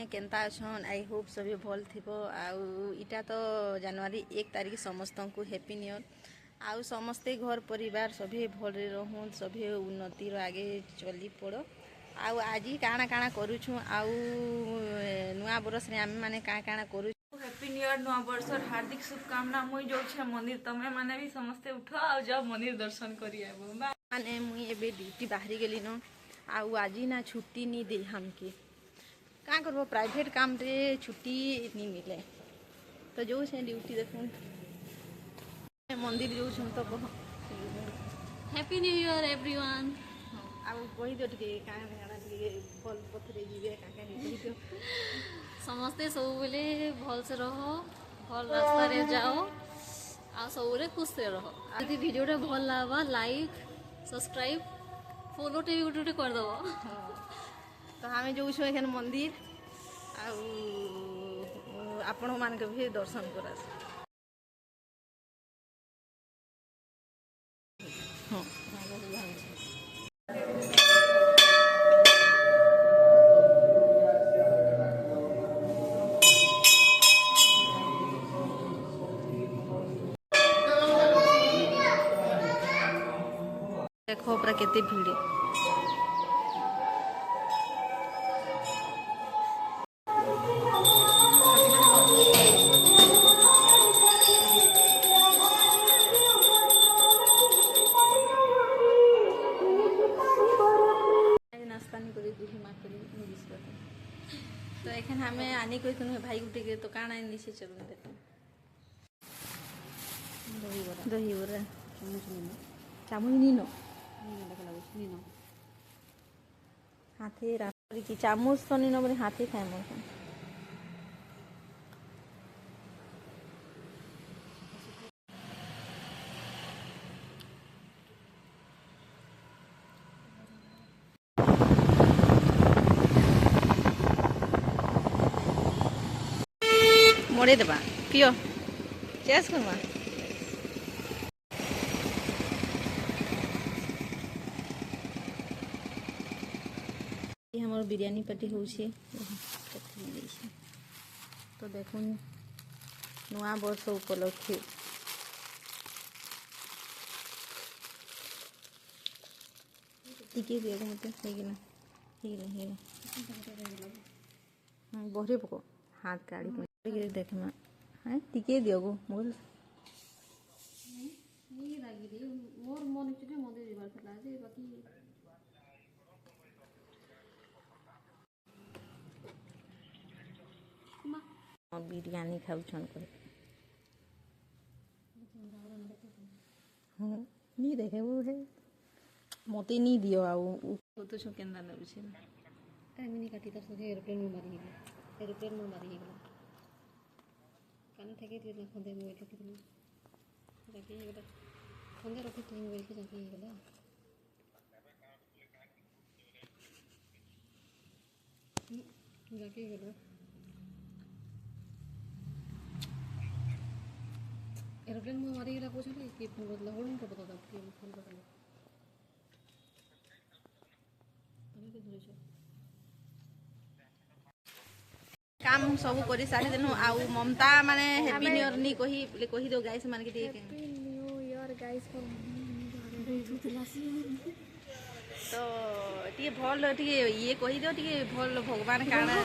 Kenta अछन I hope सभी भल थी आउ इटा तो जनवरी 1 तारीख समस्त को हैप्पी न्यू ईयर आउ समस्ते घर परिवार सभी भल रहूँ सभी उन्नति आगे चली पड़ आउ आज काଣା काଣା करूछु आउ नुआ बरस रे आमे माने काଣା काଣା करू हैप्पी न्यू ईयर नुआ वर्ष हार्दिक शुभकामना मुई जाऊे मंदिर तमें माने भी समस्ते उठ आ जाओ मंदिर दर्शन करी आबो माने मुई एबे ड्यूटी बाहरी गेली न आउ आज ना छुट्टी नहीं दे हमके क्या करबो प्राइवेट काम रे छुट्टी नहीं मिले तो जो से ड्यूटी देखूं मंदिर जो तो कह हैप्पी न्यू ईयर एवरीवन आउ कहि दो टिके काना काना टिके भल पथरे जीवे काका नहीं कहि दो समस्ते सब बेले भल से रहो भल रास्ता रे जाओ आ सब खुश से रहो यदि वीडियोटा भल लागबा लाइक सब्सक्राइब फॉलो टे भी गोटे कर दबो तो हमें जो एखन मंदिर आपण मान के भी दर्शन करा हाँ देखो पूरा केते भीड़ तो एखन हमें आनी कोई तुम भाई गुटे के तो काना नीचे चलून देखो दही बरा चामुच नीनो हाथे रात की चामुच तो नीनो बोले हाथे खाए मोर मोड़े देबा पियो चेस करवा हमार बिरयानी पार्टी होउछे तो देखो नुआ वर्ष उपलक्षे टिके दियो मते हेगिना हां बहरे पको हाथ काढ़ी देखना हाँ टिके दियो गो मोर मोर मन चुटे मंदिर जीवार थला जे बाकी बिरयानी खाउछन कर हाँ नहीं देखे वो है मते नहीं दियो आउ तो छो केंदा लउछे अरे मिनी काटी तर सके एरोप्लेन में मारी गेला कान थके दिए ना खंदे मोबाइल रखी थी जाके गेला खंदे रखी थी मोबाइल के जाके गेला जाके गेला एरोप्लेन में मारी गेला पूछो ना कि फोन बदला होड़ उनको पता था कि फोन बदला तने के धरे छो काम सब करी सारी देनु आउ ममता माने हैप्पी न्यू ईयर नी कही दो गाइस मान के ठीक happy new year guys for तो टिके भल टिके ये कही दो टिके भल भगवान काना